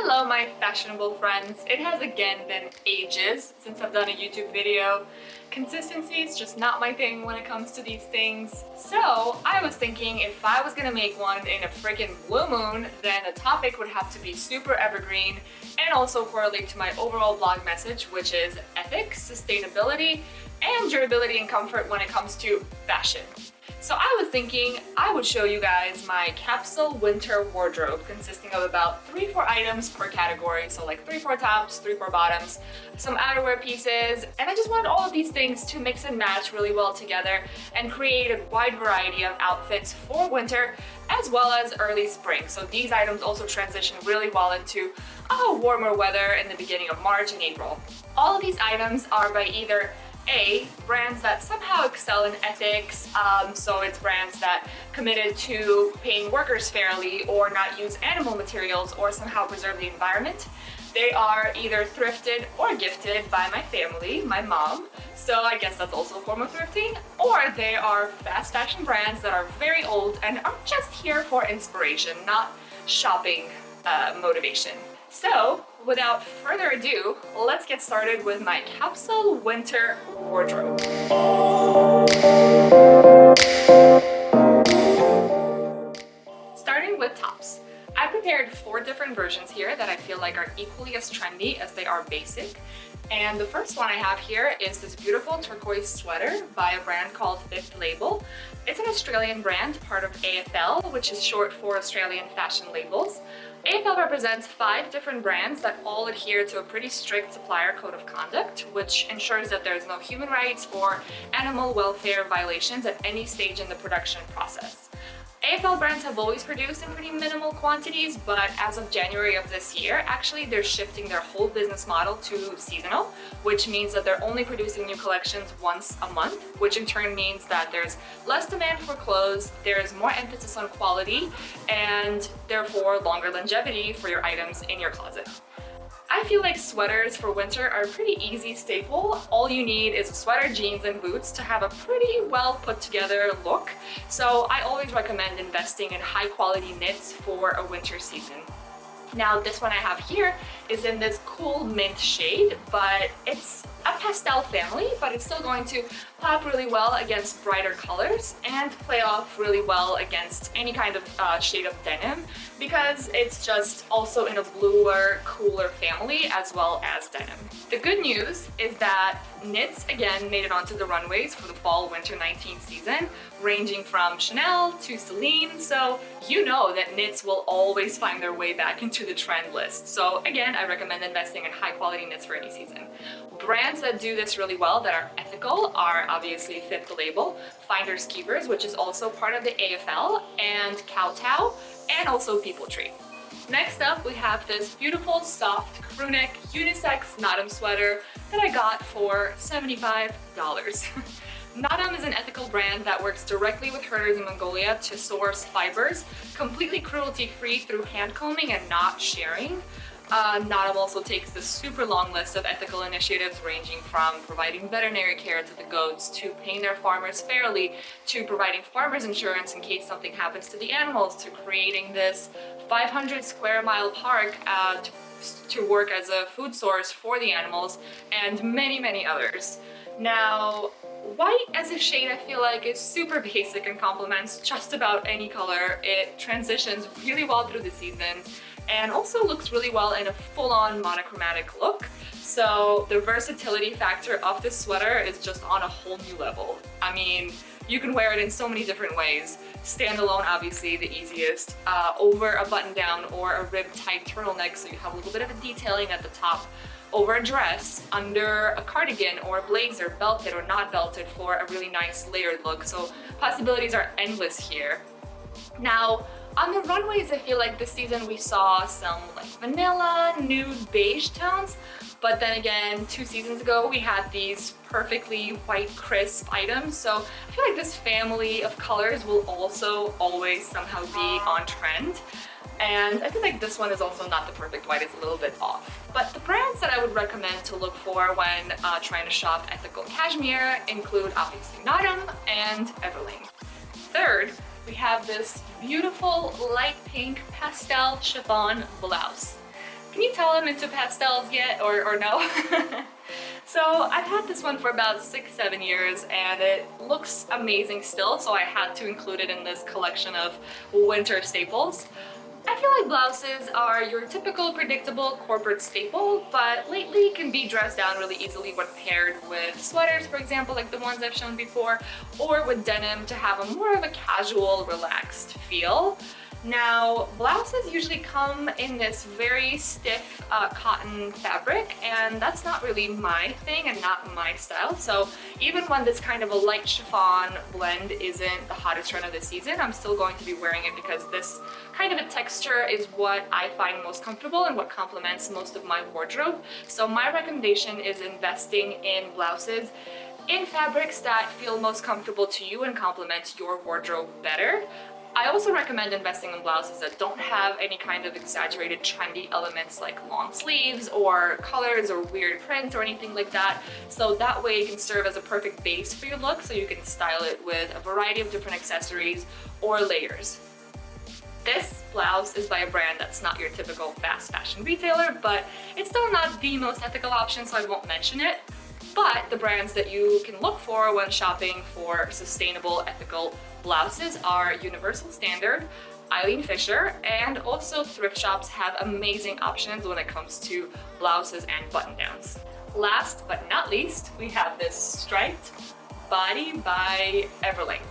Hello my fashionable friends. It has again been ages since I've done a YouTube video. Consistency is just not my thing when it comes to these things. So I was thinking if I was gonna make one in a freaking blue moon, then the topic would have to be super evergreen and also correlate to my overall blog message, which is ethics, sustainability, and durability and comfort when it comes to fashion. So I was thinking I would show you guys my capsule winter wardrobe consisting of about 3-4 items per category. So like 3-4 tops, 3-4 bottoms, some outerwear pieces, and I just wanted all of these things to mix and match really well together and create a wide variety of outfits for winter as well as early spring. So these items also transition really well into warmer weather in the beginning of March and April. All of these items are by either brands that somehow excel in ethics, so it's brands that committed to paying workers fairly or not use animal materials or somehow preserve the environment. They are either thrifted or gifted by my family, my mom, so I guess that's also a form of thrifting, or they are fast fashion brands that are very old and are just here for inspiration, not shopping motivation. So, without further ado, let's get started with my capsule winter wardrobe. Starting with tops. I prepared 4 different versions here that I feel like are equally as trendy as they are basic. And the first one I have here is this beautiful turquoise sweater by a brand called Fifth Label. It's an Australian brand, part of AFL, which is short for Australian Fashion Labels. AFL represents 5 different brands that all adhere to a pretty strict supplier code of conduct, which ensures that there's no human rights or animal welfare violations at any stage in the production process. AFL brands have always produced in pretty minimal quantities, but as of January of this year, actually they're shifting their whole business model to seasonal, which means that they're only producing new collections once a month, which in turn means that there's less demand for clothes, there's more emphasis on quality, and therefore longer longevity for your items in your closet. I feel like sweaters for winter are a pretty easy staple. All you need is a sweater, jeans, and boots to have a pretty well put together look. So I always recommend investing in high quality knits for a winter season. Now this one I have here is in this cool mint shade, but it's a pastel family, but it's still going to pop really well against brighter colors and play off really well against any kind of shade of denim because it's just also in a bluer, cooler family as well as denim. The good news is that knits again made it onto the runways for the fall-winter 19 season, ranging from Chanel to Celine, so you know that knits will always find their way back into the trend list. So again, I recommend investing in high quality knits for any season. Brands that do this really well that are ethical are obviously Fifth Label, Finders Keepers, which is also part of the AFL, and Kowtow, and also People Tree. Next up, we have this beautiful soft crewneck unisex Naadam sweater that I got for $75. Naadam is an ethical brand that works directly with herders in Mongolia to source fibers, completely cruelty-free through hand combing and not shearing. Naadam also takes this super long list of ethical initiatives ranging from providing veterinary care to the goats, to paying their farmers fairly, to providing farmers insurance in case something happens to the animals, to creating this 500 square mile park to work as a food source for the animals, and many, many others. Now, white as a shade I feel like is super basic and complements just about any color. It transitions really well through the seasons and also looks really well in a full-on monochromatic look. So the versatility factor of this sweater is just on a whole new level. I mean, you can wear it in so many different ways. Standalone, obviously the easiest, over a button-down or a rib-tight turtleneck so you have a little bit of a detailing at the top, over a dress, under a cardigan or a blazer, belted or not belted for a really nice layered look. So possibilities are endless here. Now, on the runways, I feel like this season we saw some like vanilla, nude, beige tones, but then again, 2 seasons ago we had these perfectly white, crisp items. So I feel like this family of colors will also always somehow be on trend. And I feel like this one is also not the perfect white, it's a little bit off. But the brands that I would recommend to look for when trying to shop ethical cashmere include obviously Naadam and Everlane. Third, we have this beautiful light pink pastel chiffon blouse. Can you tell I'm into pastels yet or no? So I've had this one for about 6-7 years and it looks amazing still, so I had to include it in this collection of winter staples. I feel like blouses are your typical predictable corporate staple, but lately can be dressed down really easily when paired with sweaters, for example, like the ones I've shown before, or with denim to have a more of a casual, relaxed feel. Now, blouses usually come in this very stiff cotton fabric, and that's not really my thing and not my style. So even when this kind of a light chiffon blend isn't the hottest trend of the season, I'm still going to be wearing it because this kind of a texture is what I find most comfortable and what complements most of my wardrobe. So my recommendation is investing in blouses in fabrics that feel most comfortable to you and complement your wardrobe better. I also recommend investing in blouses that don't have any kind of exaggerated trendy elements like long sleeves or colors or weird prints or anything like that. So that way it can serve as a perfect base for your look, so you can style it with a variety of different accessories or layers. This blouse is by a brand that's not your typical fast fashion retailer, but it's still not the most ethical option, so I won't mention it. But the brands that you can look for when shopping for sustainable, ethical blouses are Universal Standard, Eileen Fisher, and also thrift shops have amazing options when it comes to blouses and button-downs. Last but not least, we have this striped body by Everlane.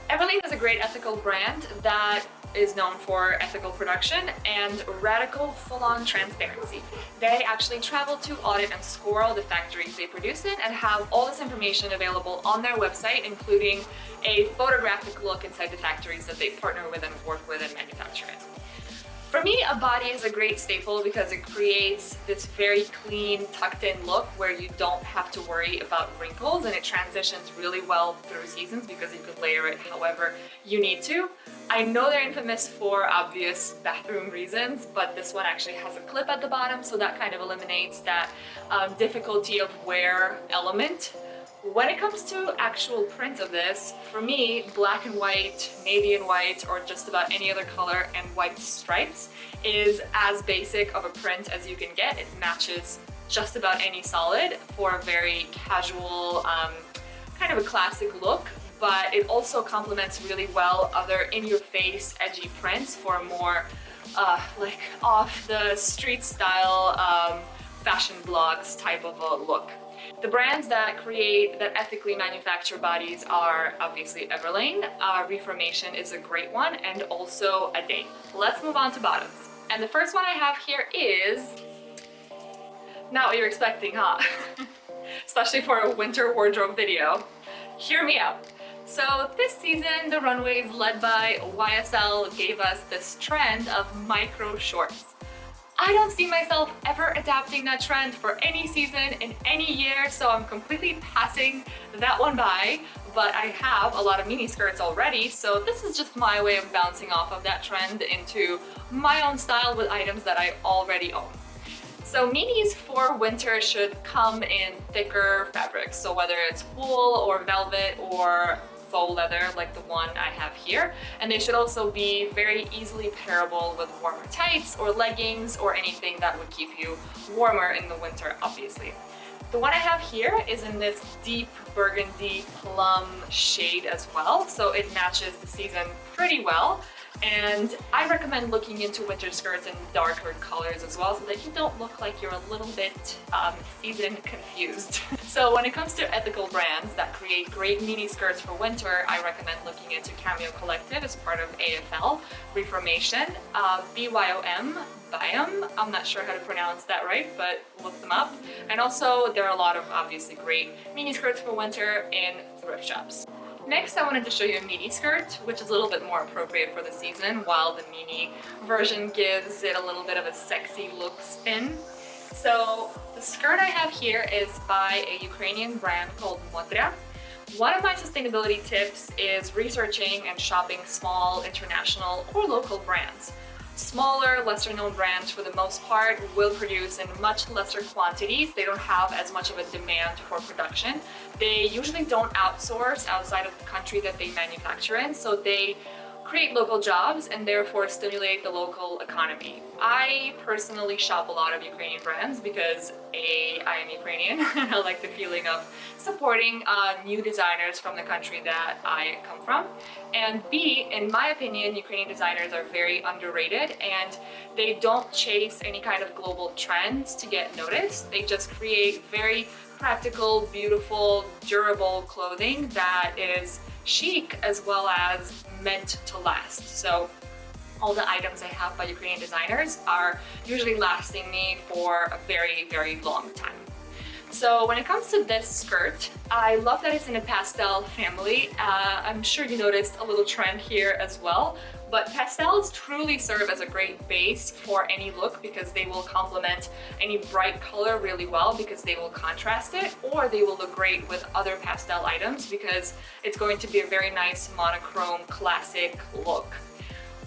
Everlane is a great ethical brand that is known for ethical production and radical full-on transparency. They actually travel to audit and score all the factories they produce in and have all this information available on their website, including a photographic look inside the factories that they partner with and work with and manufacture in. For me, a body is a great staple because it creates this very clean, tucked-in look where you don't have to worry about wrinkles, and it transitions really well through seasons because you can layer it however you need to. I know they're infamous for obvious bathroom reasons, but this one actually has a clip at the bottom, so that kind of eliminates that difficulty of wear element. When it comes to actual print of this, for me, black and white, navy and white, or just about any other color and white stripes is as basic of a print as you can get. It matches just about any solid for a very casual, kind of a classic look, but it also complements really well other in-your-face edgy prints for a more like off-the-street style fashion blogs type of a look. The brands that ethically manufacture bodies are obviously Everlane, Reformation is a great one, and also A Day. Let's move on to bottoms. And the first one I have here is not what you're expecting, huh? Especially for a winter wardrobe video. Hear me out. So this season, the runways led by YSL gave us this trend of micro shorts. I don't see myself ever adapting that trend for any season in any year, so I'm completely passing that one by, but I have a lot of mini skirts already, so this is just my way of bouncing off of that trend into my own style with items that I already own. So minis for winter should come in thicker fabrics, so whether it's wool or velvet or faux leather like the one I have here, and they should also be very easily pairable with warmer tights or leggings or anything that would keep you warmer in the winter, obviously. The one I have here is in this deep burgundy plum shade as well, so it matches the season pretty well. And I recommend looking into winter skirts in darker colors as well, so that you don't look like you're a little bit season confused. So when it comes to ethical brands that create great mini skirts for winter, I recommend looking into Cameo Collective as part of AFL, Reformation, BYOM, I'm not sure how to pronounce that right, but look them up. And also there are a lot of obviously great mini skirts for winter in thrift shops. Next, I wanted to show you a mini skirt, which is a little bit more appropriate for the season, while the mini version gives it a little bit of a sexy look spin. So the skirt I have here is by a Ukrainian brand called Modrya. One of my sustainability tips is researching and shopping small, international, or local brands. Smaller, lesser known brands for the most part will produce in much lesser quantities. They don't have as much of a demand for production. They usually don't outsource outside of the country that they manufacture in, so they create local jobs and therefore stimulate the local economy. I personally shop a lot of Ukrainian brands because A, I am Ukrainian and I like the feeling of supporting new designers from the country that I come from. And B, in my opinion, Ukrainian designers are very underrated and they don't chase any kind of global trends to get noticed. They just create very practical, beautiful, durable clothing that is chic as well as meant to last. So all the items I have by Ukrainian designers are usually lasting me for a very, very long time. So when it comes to this skirt, I love that it's in a pastel family. I'm sure you noticed a little trend here as well, but pastels truly serve as a great base for any look because they will complement any bright color really well because they will contrast it, or they will look great with other pastel items because it's going to be a very nice monochrome classic look.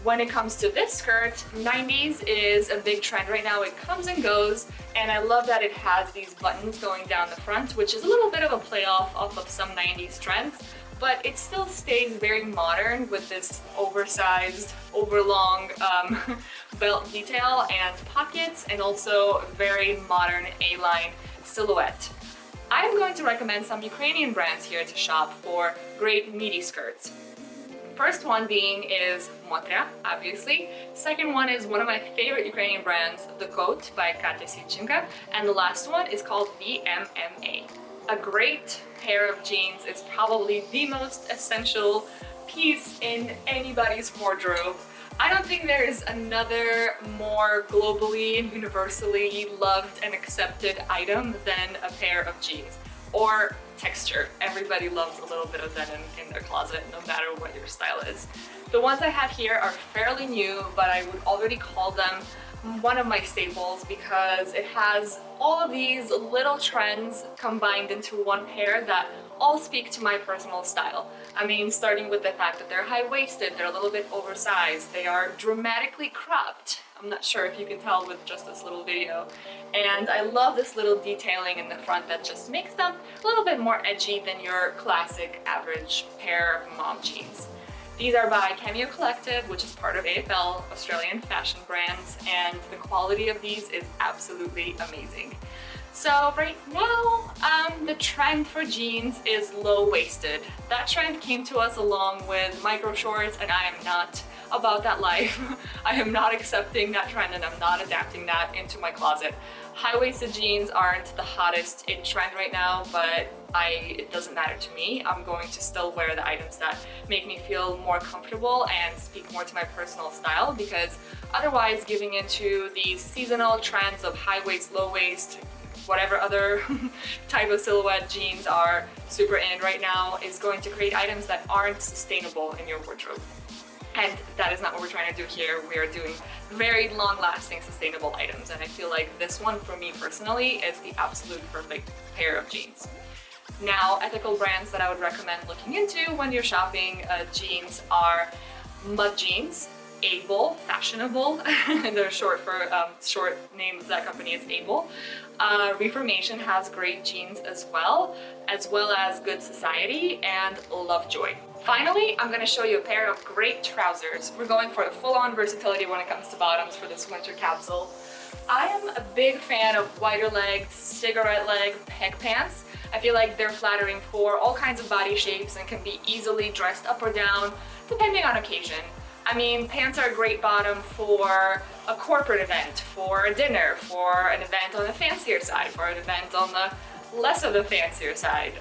When it comes to this skirt, 90s is a big trend right now. It comes and goes, and I love that it has these buttons going down the front, which is a little bit of a play off of some 90s trends, but it still stays very modern with this oversized, overlong belt detail and pockets, and also very modern A-line silhouette. I'm going to recommend some Ukrainian brands here to shop for great midi skirts. First one being is Motrya, obviously. Second one is one of my favorite Ukrainian brands, The Coat by Katya Sitchenko. And the last one is called VMMA. A great pair of jeans is probably the most essential piece in anybody's wardrobe. I don't think there is another more globally and universally loved and accepted item than a pair of jeans. Or texture. Everybody loves a little bit of denim in their closet, no matter what your style is. The ones I have here are fairly new, but I would already call them one of my staples because it has all of these little trends combined into one pair that all speak to my personal style. I mean, starting with the fact that they're high-waisted, they're a little bit oversized, they are dramatically cropped. I'm not sure if you can tell with just this little video. And I love this little detailing in the front that just makes them a little bit more edgy than your classic average pair of mom jeans. These are by Cameo Collective, which is part of AFL, Australian fashion brands, and the quality of these is absolutely amazing. So right now, the trend for jeans is low-waisted. That trend came to us along with micro shorts, and I am not about that life. I am not accepting that trend and I'm not adapting that into my closet. High-waisted jeans aren't the hottest in trend right now, but it doesn't matter to me. I'm going to still wear the items that make me feel more comfortable and speak more to my personal style, because otherwise giving into these seasonal trends of high waist, low waist, whatever other type of silhouette jeans are super in right now is going to create items that aren't sustainable in your wardrobe. And that is not what we're trying to do here. We are doing very long-lasting, sustainable items. And I feel like this one, for me personally, is the absolute perfect pair of jeans. Now, ethical brands that I would recommend looking into when you're shopping jeans are Mud Jeans, Able, Fashionable, they're short for, short name of that company is Able. Reformation has great jeans as well as Good Society and Lovejoy. Finally, I'm going to show you a pair of great trousers. We're going for the full-on versatility when it comes to bottoms for this winter capsule. I am a big fan of wider legged, cigarette leg peg pants. I feel like they're flattering for all kinds of body shapes and can be easily dressed up or down, depending on occasion. I mean, pants are a great bottom for a corporate event, for a dinner, for an event on the fancier side, for an event on the less of the fancier side.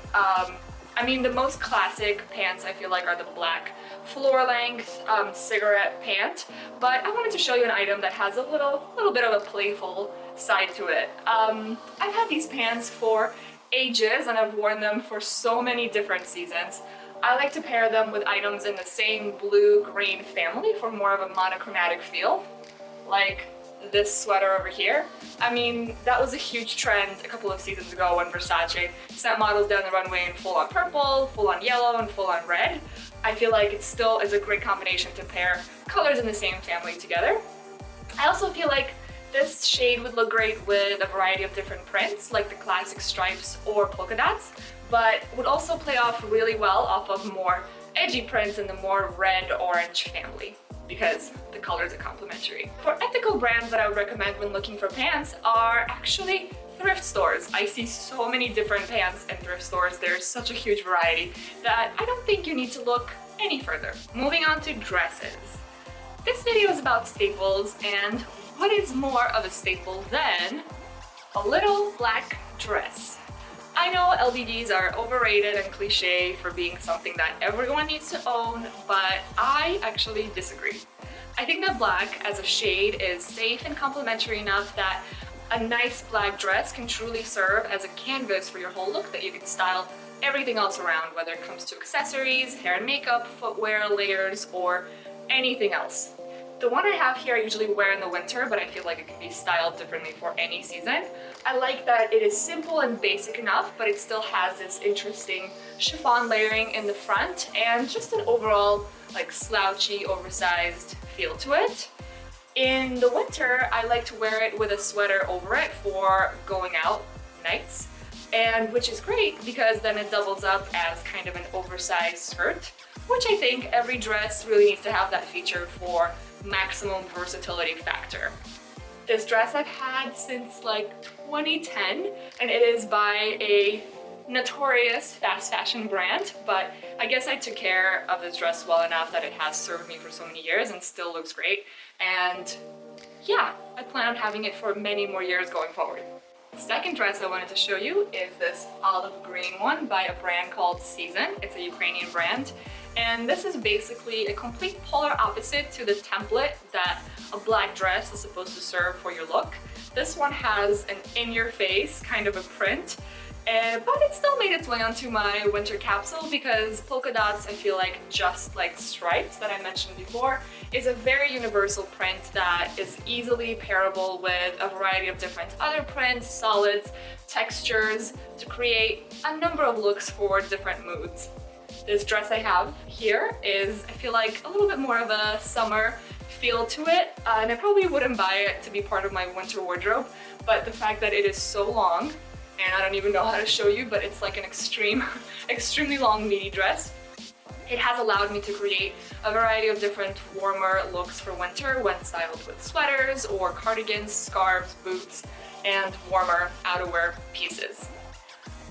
I mean, the most classic pants I feel like are the black floor-length cigarette pant, but I wanted to show you an item that has a little bit of a playful side to it. I've had these pants for ages and I've worn them for so many different seasons. I like to pair them with items in the same blue-green family for more of a monochromatic feel, like this sweater over here. I mean, that was a huge trend a couple of seasons ago when Versace sent models down the runway in full-on purple, full-on yellow, and full-on red. I feel like it still is a great combination to pair colors in the same family together. I also feel like this shade would look great with a variety of different prints, like the classic stripes or polka dots, but would also play off really well off of more edgy prints in the more red-orange family, because the colors are complementary. For ethical brands that I would recommend when looking for pants are actually thrift stores. I see so many different pants in thrift stores. There's such a huge variety that I don't think you need to look any further. Moving on to dresses. This video is about staples, and what is more of a staple than a little black dress? I know LBDs are overrated and cliche for being something that everyone needs to own, but I actually disagree. I think that black as a shade is safe and complementary enough that a nice black dress can truly serve as a canvas for your whole look that you can style everything else around, whether it comes to accessories, hair and makeup, footwear, layers, or anything else. The one I have here I usually wear in the winter, but I feel like it can be styled differently for any season. I like that it is simple and basic enough, but it still has this interesting chiffon layering in the front and just an overall like slouchy, oversized feel to it. In the winter, I like to wear it with a sweater over it for going out nights, and which is great because then it doubles up as kind of an oversized skirt, which I think every dress really needs to have that feature for maximum versatility factor. This dress I've had since like 2010, and it is by a notorious fast fashion brand, but I guess I took care of this dress well enough that it has served me for so many years and still looks great. And yeah, I plan on having it for many more years going forward. The second dress I wanted to show you is this olive green one by a brand called Season. It's a Ukrainian brand. And this is basically a complete polar opposite to the template that a black dress is supposed to serve for your look. This one has an in-your-face kind of a print, but it still made its way onto my winter capsule because polka dots, I feel like, just like stripes that I mentioned before, is a very universal print that is easily pairable with a variety of different other prints, solids, textures to create a number of looks for different moods. This dress I have here is, I feel like, a little bit more of a summer feel to it, and I probably wouldn't buy it to be part of my winter wardrobe, but the fact that it is so long, and I don't even know how to show you, but it's like an extremely long midi dress. It has allowed me to create a variety of different warmer looks for winter when styled with sweaters or cardigans, scarves, boots, and warmer outerwear pieces.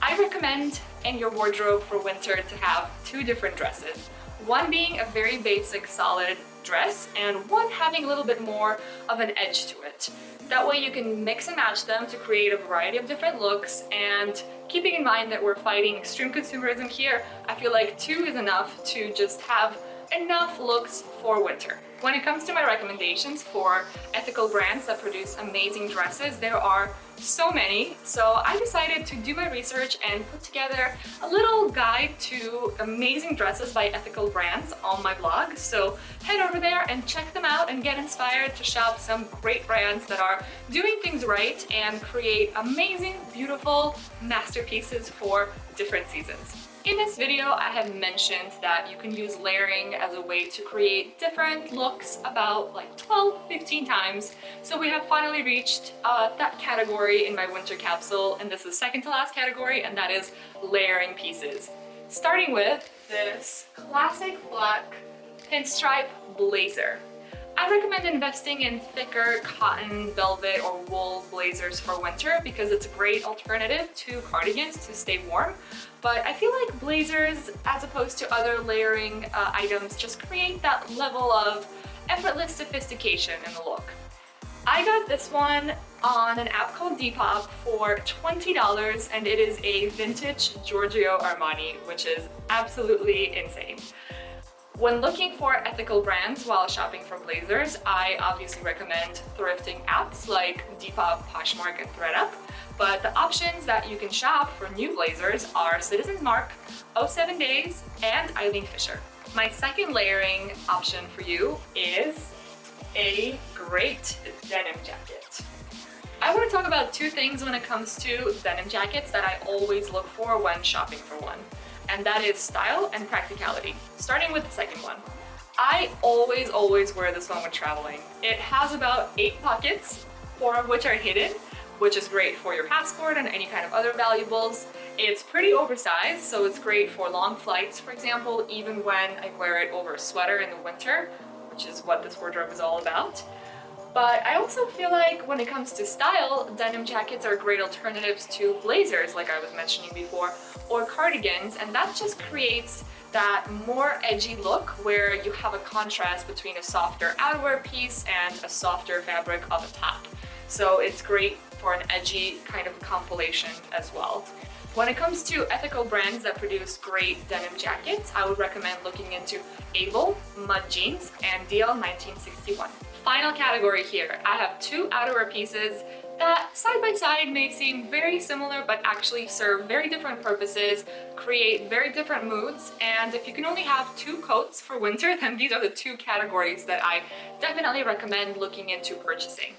I recommend in your wardrobe for winter to have two different dresses. One being a very basic solid dress and one having a little bit more of an edge to it. That way you can mix and match them to create a variety of different looks, and keeping in mind that we're fighting extreme consumerism here, I feel like two is enough to just have enough looks for winter. When it comes to my recommendations for ethical brands that produce amazing dresses, there are so many, so I decided to do my research and put together a little guide to amazing dresses by ethical brands on my blog. So head over there and check them out and get inspired to shop some great brands that are doing things right and create amazing, beautiful masterpieces for different seasons. In this video, I have mentioned that you can use layering as a way to create different looks about like 12-15 times. So we have finally reached that category in my winter capsule, and this is second to last category, and that is layering pieces. Starting with this classic black pinstripe blazer. I recommend investing in thicker cotton, velvet, or wool blazers for winter because it's a great alternative to cardigans to stay warm. But I feel like blazers, as opposed to other layering items, just create that level of effortless sophistication in the look. I got this one on an app called Depop for $20, and it is a vintage Giorgio Armani, which is absolutely insane. When looking for ethical brands while shopping for blazers, I obviously recommend thrifting apps like Depop, Poshmark, and ThreadUp. But the options that you can shop for new blazers are Citizen's Mark, 07 Days, and Eileen Fisher. My second layering option for you is a great denim jacket. I want to talk about two things when it comes to denim jackets that I always look for when shopping for one, and that is style and practicality. Starting with the second one. I always wear this one when traveling. It has about 8 pockets, 4 of which are hidden, which is great for your passport and any kind of other valuables. It's pretty oversized, so it's great for long flights, for example, even when I wear it over a sweater in the winter, which is what this wardrobe is all about. But I also feel like when it comes to style, denim jackets are great alternatives to blazers, like I was mentioning before, or cardigans, and that just creates that more edgy look where you have a contrast between a softer outerwear piece and a softer fabric of a top. So it's great for an edgy kind of compilation as well. When it comes to ethical brands that produce great denim jackets, I would recommend looking into Able, Mud Jeans, and DL 1961. Final category here, I have two outerwear pieces that side by side may seem very similar but actually serve very different purposes, create very different moods, and if you can only have two coats for winter, then these are the two categories that I definitely recommend looking into purchasing.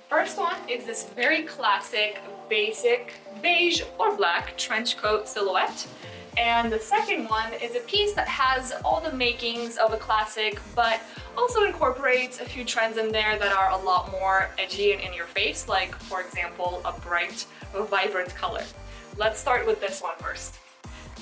First one is this very classic, basic, beige or black trench coat silhouette. And the second one is a piece that has all the makings of a classic, but also incorporates a few trends in there that are a lot more edgy and in your face, like, for example, a bright or vibrant color. Let's start with this one first.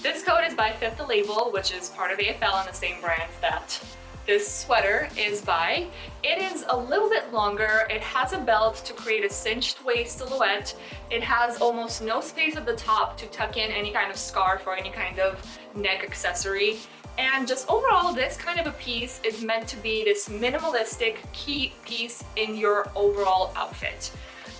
This coat is by Fifth Label, which is part of AFL and the same brand that this sweater is by. It is a little bit longer, it has a belt to create a cinched waist silhouette, it has almost no space at the top to tuck in any kind of scarf or any kind of neck accessory, and just overall this kind of a piece is meant to be this minimalistic key piece in your overall outfit.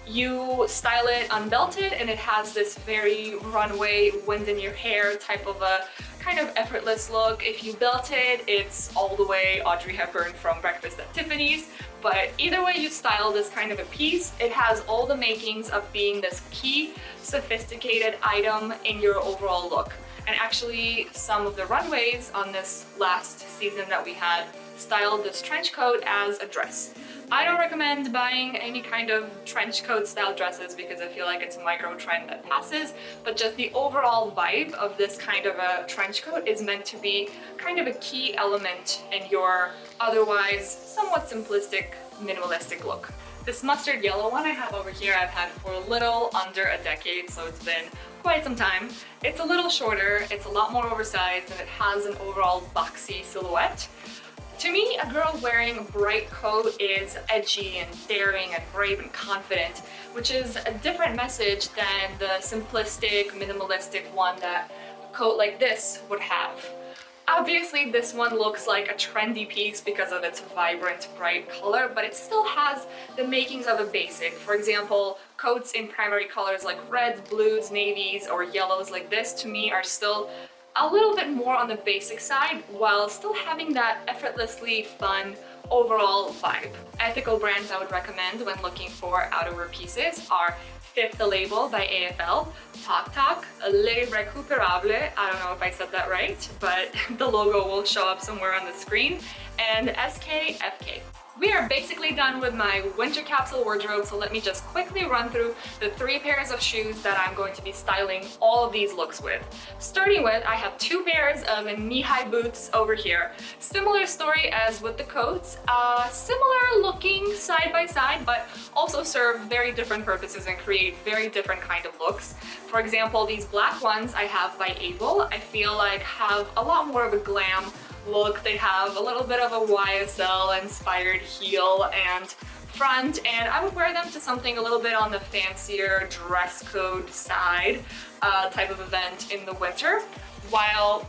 You style it unbelted and it has this very runway, wind in your hair type of a kind of effortless look. If you belt it, it's all the way Audrey Hepburn from Breakfast at Tiffany's. But either way you style this kind of a piece, it has all the makings of being this key, sophisticated item in your overall look. And actually, some of the runways on this last season that we had styled this trench coat as a dress. I don't recommend buying any kind of trench coat style dresses because I feel like it's a micro trend that passes, but just the overall vibe of this kind of a trench coat is meant to be kind of a key element in your otherwise somewhat simplistic, minimalistic look. This mustard yellow one I have over here I've had for a little under a decade, so it's been quite some time. It's a little shorter, it's a lot more oversized, and it has an overall boxy silhouette. To me, a girl wearing a bright coat is edgy and daring and brave and confident, which is a different message than the simplistic, minimalistic one that a coat like this would have. Obviously, this one looks like a trendy piece because of its vibrant, bright color, but it still has the makings of a basic. For example, coats in primary colors like reds, blues, navies, or yellows like this, to me, are still a little bit more on the basic side while still having that effortlessly fun overall vibe. Ethical brands I would recommend when looking for outerwear pieces are Fifth Label by AFL, Tok Tok, Les Recuperables, I don't know if I said that right, but the logo will show up somewhere on the screen, and SKFK. We are basically done with my winter capsule wardrobe, so let me just quickly run through the 3 pairs of shoes that I'm going to be styling all of these looks with. Starting with, I have 2 pairs of knee-high boots over here. Similar story as with the coats, similar looking side by side, but also serve very different purposes and create very different kind of looks. For example, these black ones I have by Able, I feel like have a lot more of a glam look. They have a little bit of a YSL inspired heel and front, and I would wear them to something a little bit on the fancier dress code side type of event in the winter. While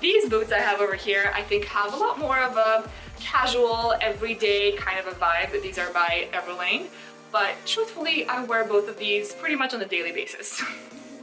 these boots I have over here I think have a lot more of a casual, everyday kind of a vibe. These are by Everlane, but truthfully I wear both of these pretty much on a daily basis.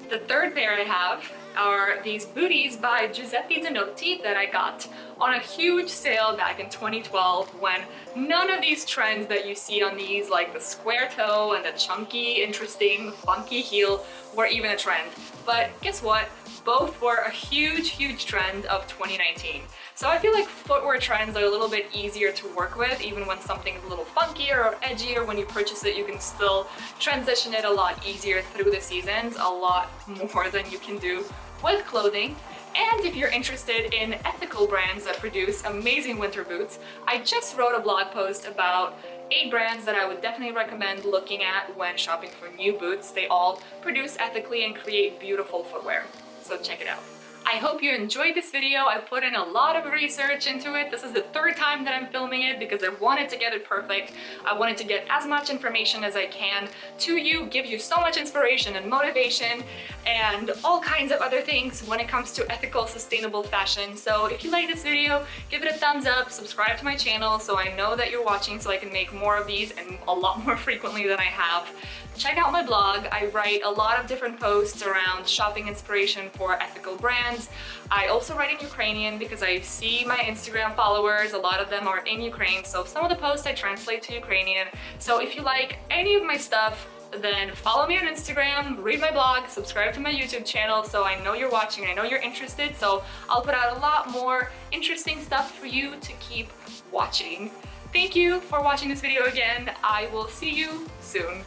The third pair I have are these booties by Giuseppe Zanotti that I got on a huge sale back in 2012 when none of these trends that you see on these, like the square toe and the chunky, interesting, funky heel, were even a trend. But guess what? Both were a huge, huge trend of 2019. So I feel like footwear trends are a little bit easier to work with, even when something's a little funkier or edgier. When you purchase it, you can still transition it a lot easier through the seasons, a lot more than you can do with clothing. And if you're interested in ethical brands that produce amazing winter boots, I just wrote a blog post about 8 brands that I would definitely recommend looking at when shopping for new boots. They all produce ethically and create beautiful footwear, so check it out. I hope you enjoyed this video. I put in a lot of research into it. This is the 3rd time that I'm filming it because I wanted to get it perfect. I wanted to get as much information as I can to you, give you so much inspiration and motivation and all kinds of other things when it comes to ethical, sustainable fashion. So if you like this video, give it a thumbs up, subscribe to my channel so I know that you're watching so I can make more of these and a lot more frequently than I have. Check out my blog. I write a lot of different posts around shopping inspiration for ethical brands. I also write in Ukrainian because I see my Instagram followers, a lot of them are in Ukraine, so some of the posts I translate to Ukrainian. So if you like any of my stuff, then follow me on Instagram, read my blog, subscribe to my YouTube channel so I know you're watching, I know you're interested, so I'll put out a lot more interesting stuff for you to keep watching. Thank you for watching this video again. I will see you soon.